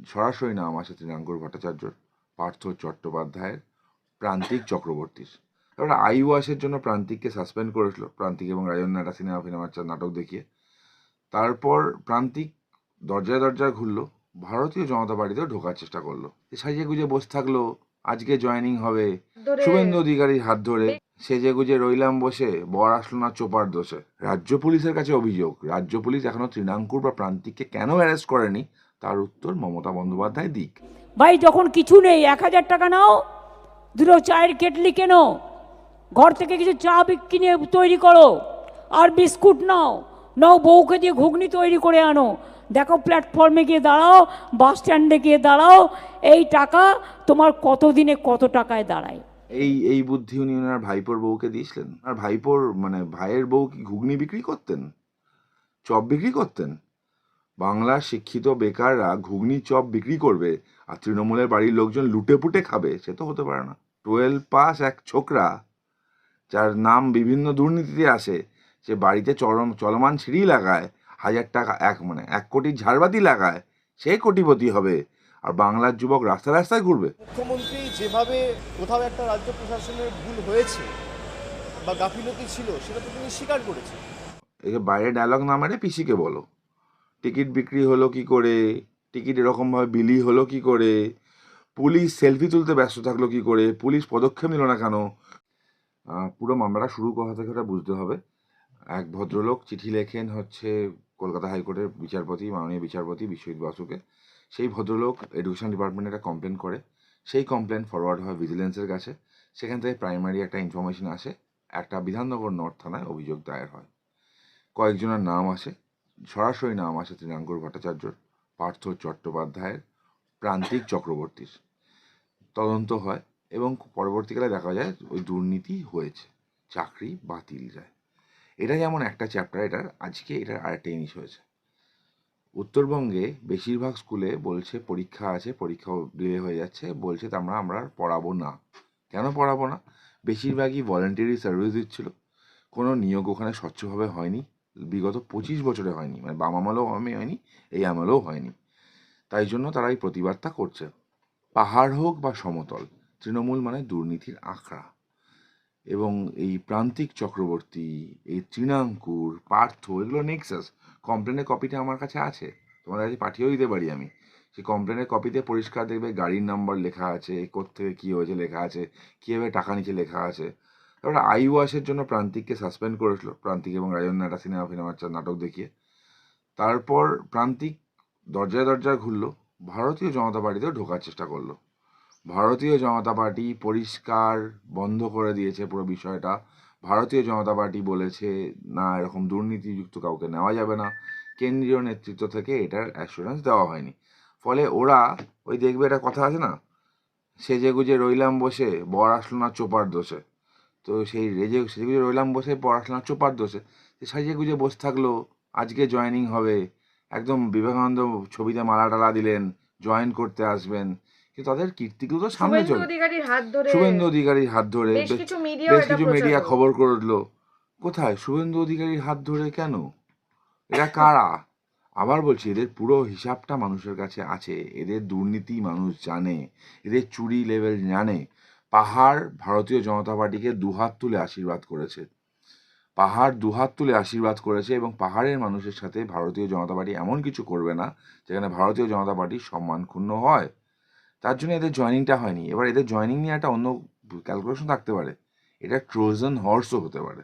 সরাসরি নাম আসে তৃণাঙ্কুর ভট্টাচার্যর, পার্থ চট্টোপাধ্যায়ের, প্রান্তিক চক্রবর্তীর। তারপরে আইওয়াসের জন্য প্রান্তিককে সাসপেন্ড করেছিল, প্রান্তিক এবং রাজন্য একটা সিনেমা নাটক দেখিয়ে। তারপর প্রান্তিক দরজায় দরজায় ঘুরলো, ভারতীয় জনতা পার্টিতেও ঢোকার চেষ্টা করলো। সাজিয়ে গুজে বসে থাকলো, আজকে জয়েনিং হবে, শুভেন্দু অধিকারীর হাত ধরে সেজে গুজে রইলাম বসে, বর আসলো না চোপার দোষে। রাজ্য পুলিশের কাছে অভিযোগ, রাজ্য পুলিশ এখনো তৃণাঙ্কুর বা প্রান্তিককে কেন অ্যারেস্ট করেনি তার উত্তর মমতা বন্দ্যোপাধ্যায় দিক। ভাই যখন কিছু নেই 1,000 টাকা নাও, দুটো চায়ের কেটলি কেনো, ঘর থেকে কিছু চা কিনে তৈরি করো, আর বিস্কুট নাও, নাও বউকে দিয়ে ঘুগনি তৈরি করে আনো, দেখো প্ল্যাটফর্মে গিয়ে দাঁড়াও, বাস স্ট্যান্ডে গিয়ে দাঁড়াও, এই টাকা তোমার কত দিনে কত টাকায় দাঁড়ায়। এই বুদ্ধি উনি ওনার ভাইপোর বউকে দিয়েছিলেন। আর ভাইপোর ভাইয়ের বউ কি ঘুগনি বিক্রি করতেন, চপ বিক্রি করতেন? বাংলার শিক্ষিত বেকাররা ঘুগনি চপ বিক্রি করবে আর তৃণমূলের বাড়ির লোকজন লুটে পুটে খাবে? সে তো হতে পারে না। 12 পাস এক ছোকরা, যার নাম বিভিন্ন দুর্নীতিতে আসে, সে বাড়িতে চলমান সিঁড়ি লাগায়, 1,000 টাকা 1 কোটির ঝাড়বাতি লাগায়, সে কোটিপতি হবে, আর বাংলার যুবক রাস্তায় রাস্তায় ঘুরবে। মুখ্যমন্ত্রী যেভাবে কোথাও একটা রাজ্য প্রশাসনের ভুল হয়েছে বা গাফিলতি ছিল সেটা তো তিনি স্বীকার করেছেন। এই যে বাইরে ডায়লগ না মারে পিসিকে বলো, টিকিট বিক্রি হলো কি করে, টিকিট এরকমভাবে বিলি হলো কি করে, পুলিশ সেলফি তুলতে ব্যস্ত থাকলো কি করে, পুলিশ পদক্ষেপ নিল না কেন? পুরো মামলাটা শুরু কথা থেকে ওটা বুঝতে হবে। এক ভদ্রলোক চিঠি লেখেন কলকাতা হাইকোর্টের বিচারপতি, মাননীয় বিচারপতি বিশ্বজিৎ বাসুকে। সেই ভদ্রলোক এডুকেশন ডিপার্টমেন্টে একটা কমপ্লেন করে, সেই কমপ্লেন ফরওয়ার্ড হয় ভিজিলেন্সের কাছে। সেখান থেকে প্রাইমারি একটা ইনফরমেশন আসে, একটা বিধাননগর নর্থ থানায় অভিযোগ দায়ের হয়। কয়েকজনের নাম আসে, সরাসরি নাম আসে তৃণাঙ্কুর ভট্টাচার্যর, পার্থ চট্টোপাধ্যায়ের, প্রান্তিক চক্রবর্তীর। তদন্ত হয় এবং পরবর্তীকালে দেখা যায় ওই দুর্নীতি হয়েছে, চাকরি বাতিল যায়। এটা যেমন একটা চ্যাপ্টার, এটার আরেকটা জিনিস হয়েছে। উত্তরবঙ্গে বেশিরভাগ স্কুলে বলছে পরীক্ষা আছে, পরীক্ষা ডিলে হয়ে যাচ্ছে, বলছে আমরা আর পড়াবো না। কেন পড়াবো না? বেশিরভাগই ভলেন্টারি সার্ভিস দিচ্ছিল, কোনো নিয়োগ ওখানে স্বচ্ছভাবে হয়নি, বিগত 25 বছরে হয়নি, বাম আমলেও হয়নি, এই আমলেও হয়নি। তাই জন্য তারা এই প্রতিবাদটা করছে। পাহাড় হোক বা সমতল, তৃণমূল মানে দুর্নীতির আখড়া। এবং এই প্রান্তিক চক্রবর্তী, এই তৃণাঙ্কুর, পার্থ, এগুলো নেক্সাস। কমপ্লেনের কপিটা আমার কাছে আছে, তোমাদের কাছে পাঠিয়েও দিতে পারি আমি। সেই কমপ্লেনের কপিতে পরিষ্কার দেখবে গাড়ির নাম্বার লেখা আছে, কোত্থেকে কী হয়েছে লেখা আছে, কীভাবে টাকা নিচে লেখা আছে। তারপরে আইওয়াসের জন্য প্রান্তিককে সাসপেন্ড করেছিল, প্রান্তিক এবং রাজন্য একটা সিনেমা নাটক দেখিয়ে। তারপর প্রান্তিক দরজায় দরজায় ঘুরলো, ভারতীয় জনতা পার্টিতেও ঢোকার চেষ্টা করলো। ভারতীয় জনতা পার্টি পরিষ্কার বন্ধ করে দিয়েছে পুরো বিষয়টা। ভারতীয় জনতা পার্টি বলেছে না, এরকম দুর্নীতিযুক্ত কাউকে নেওয়া যাবে না। কেন্দ্রীয় নেতৃত্ব থেকে এটার অ্যাসুরেন্স দেওয়া হয়নি। ফলে ওরা ওই দেখবে, একটা কথা আছে না, সেজে গুজে রইলাম বসে, বর আসলো না চোপার দোষে। তো সেই সেজে গুজে রইলাম বসে, বর আসলো না চোপার দোষে। সাজিয়ে গুজে বসে থাকলো, আজকে জয়েনিং হবে, একদম বিবেকানন্দ ছবিতে মালা টালা দিলেন, জয়েন করতে আসবেন। কিন্তু তাদের কীর্তিগুলো তো সামনে চলে, শুভেন্দু অধিকারীর হাত ধরে বেশ কিছু মিডিয়া খবর করলো। কোথায় শুভেন্দু অধিকারীর হাত ধরে? কেন? এরা কারা? আবার বলছি, এদের পুরো হিসাবটা মানুষের কাছে আছে, এদের দুর্নীতি মানুষ জানে, এদের চুরি লেভেল জানে। পাহাড় ভারতীয় জনতা পার্টিকে দুহাত তুলে আশীর্বাদ করেছে, পাহাড় দুহাত তুলে আশীর্বাদ করেছে, এবং পাহাড়ের মানুষের সাথে ভারতীয় জনতা পার্টি এমন কিছু করবে না যেখানে ভারতীয় জনতা পার্টির সম্মান ক্ষুণ্ণ হয়। তার জন্য এদের জয়েনিংটা হয়নি। এবার এদের জয়েনিং নিয়ে একটা অন্য ক্যালকুলেশন থাকতে পারে, এটা ট্রোজান হর্সও হতে পারে।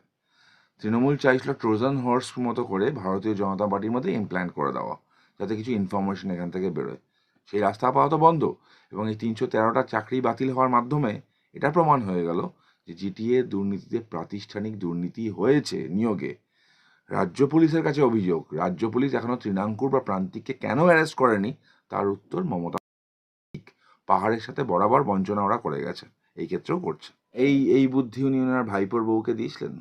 তৃণমূল চাইছিল ট্রোজান হর্স মতো করে ভারতীয় জনতা পার্টির মধ্যে ইমপ্ল্যান্ট করে দেওয়া, যাতে কিছু ইনফরমেশন এখান থেকে বেরোয়। সেই রাস্তা আপাতত বন্ধ, এবং এই 313টা চাকরি বাতিল হওয়ার মাধ্যমে এটা প্রমাণ হয়ে গেল যে জিটিএ দুর্নীতিতে প্রাতিষ্ঠানিক দুর্নীতি হয়েছে নিয়োগে। রাজ্য পুলিশের কাছে অভিযোগ, রাজ্য পুলিশ এখনো তৃণাঙ্কুর বা প্রান্তিককে কেন অ্যারেস্ট করেনি তার উত্তর মমতা। পাহাড়ের সাথে বরাবর বঞ্চনা ওরা করে গেছে, এই ক্ষেত্রেও করছে। এই বুদ্ধি উনি ওনার ভাইপোর বউকে দিয়েছিলেন,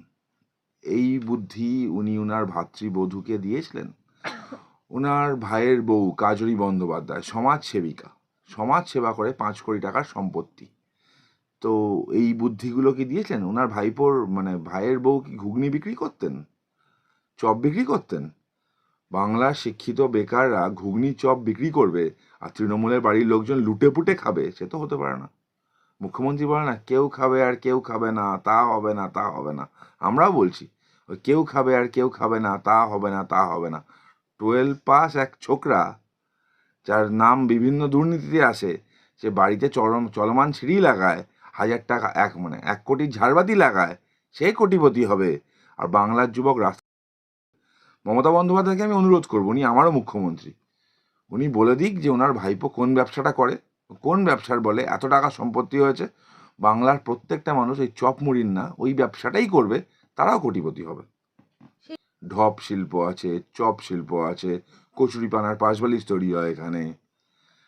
এই বুদ্ধি উনি ওনার ভাতৃবধূকে দিয়েছিলেন। ওনার ভাইয়ের বউ কাজরি বন্দ্যোপাধ্যায় সমাজ সেবিকা, সমাজ সেবা করে 5 কোটি টাকার সম্পত্তি। তো এই বুদ্ধিগুলো কি দিয়েছেন ওনার ভাইয়ের বউ? কি ঘুগনি বিক্রি করতেন, চপ বিক্রি করতেন? বাংলার শিক্ষিত বেকাররা ঘুগনি চপ বিক্রি করবে আর তৃণমূলের বাড়ির লোকজন লুটে পুটে খাবে, সে তো হতে পারে না। মুখ্যমন্ত্রী বলে না কেউ খাবে আর কেউ খাবে না, তা হবে না, তা হবে না। আমরাও বলছি ওই কেউ খাবে আর কেউ খাবে না, তা হবে না, তা হবে না। 12 পাস এক ছোকরা, যার নাম বিভিন্ন দুর্নীতিতে আসে, সে বাড়িতে চলমান সিঁড়ি লাগায়, 1000 টাকা 1 কোটির ঝাড়বাতি লাগায়, সে কোটিপতি হবে। আর বাংলার যুবক মমতা বন্দ্যোপাধ্যায়কে আমি অনুরোধ করবো, উনি আমারও মুখ্যমন্ত্রী, উনি বলে দিক যে ওনার ভাইপো কোন ব্যবসাটা করে, কোন ব্যবসার বলে এত টাকা সম্পত্তি হয়েছে। বাংলার প্রত্যেকটা মানুষ ওই চপ মুড়ির না, ওই ব্যবসাটাই করবে, তারাও কোটিপতি হবে। ঢপ শিল্প আছে, চপ শিল্প আছে, কচুরিপানার পাশবালিশ তৈরি হয় এখানে,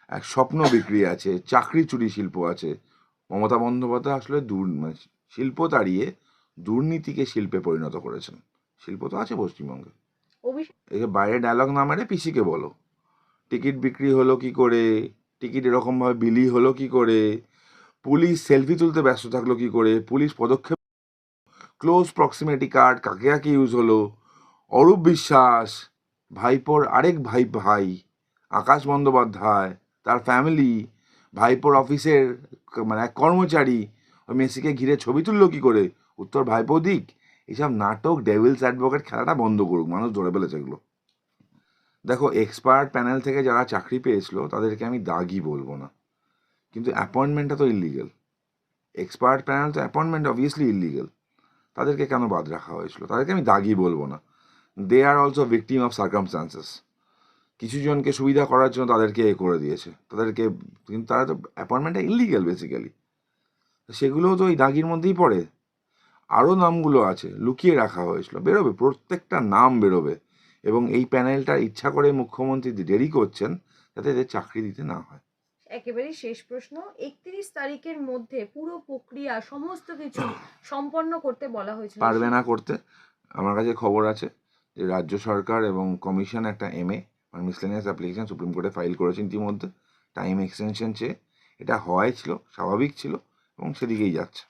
এক স্বপ্ন বিক্রি আছে, চাকরি চুরি শিল্প আছে। মমতা বন্দ্যোপাধ্যায় আসলে শিল্প তাড়িয়ে দুর্নীতিকে শিল্পে পরিণত করেছেন। শিল্প তো আছে পশ্চিমবঙ্গে। এই যে বাইরে ডায়লগ না মেরে পিসিকে বলো, টিকিট বিক্রি হলো কি করে, টিকিট এরকমভাবে বিলি হলো কি করে, পুলিশ সেলফি তুলতে ব্যস্ত থাকলো কি করে, পুলিশ পদক্ষেপ, ক্লোজ প্রক্সিমিটি কার্ড কাকে কাকে ইউজ হলো, অরূপ বিশ্বাস, ভাইপোর আরেক ভাই আকাশ বন্দ্যোপাধ্যায়, তার ফ্যামিলি, ভাইপোর অফিসের এক কর্মচারী ওই মেসিকে ঘিরে ছবি তুললো কি করে, উত্তর ভাইপো দিক। এইসব নাটক ডেভিলস অ্যাডভোকেট খেলাটা বন্ধ করুক, মানুষ ধরে ফেলেছে এগুলো। দেখো, এক্সপার্ট প্যানেল থেকে যারা চাকরি পেয়েছিল তাদেরকে আমি দাগি বলবো না, কিন্তু অ্যাপয়েন্টমেন্টটা তো ইললিগেল। এক্সপার্ট প্যানেল তো অ্যাপয়েন্টমেন্ট অবভিয়াসলি ইললিগেল, তাদেরকে কেন বাদ রাখা হয়েছিল, তাদেরকে আমি দাগি বলবো না। They are also victim of circumstances. কিছু জনকে সুবিধা করার জন্য তাদেরকে করে দিয়েছে, তাদেরকে, কিন্তু তারা তো অ্যাপয়েন্টমেন্টটা ইললিগেল বেসিক্যালি, সেগুলোও তো ওই দাগির মধ্যেই পড়ে। আরও নামগুলো আছে লুকিয়ে রাখা হয়েছিল, বেরোবে, প্রত্যেকটা নাম বেরোবে। এবং এই প্যানেলটা ইচ্ছা করে মুখ্যমন্ত্রী দেরি করছেন যাতে এদের চাকরি দিতে না হয়। একেবারে শেষ প্রশ্ন, 31 তারিখের মধ্যে পুরো প্রক্রিয়া সমস্ত কিছু সম্পন্ন করতে বলা হয়েছিল, পারবে না করতে। আমার কাছে খবর আছে যে রাজ্য সরকার এবং কমিশন একটা মিসলেনিয়াস অ্যাপ্লিকেশন সুপ্রিম কোর্টে ফাইল করেছেন ইতিমধ্যে, টাইম এক্সটেনশন চেয়ে। এটা হওয়াই ছিল, স্বাভাবিক ছিল এবং সেদিকেই যাচ্ছে।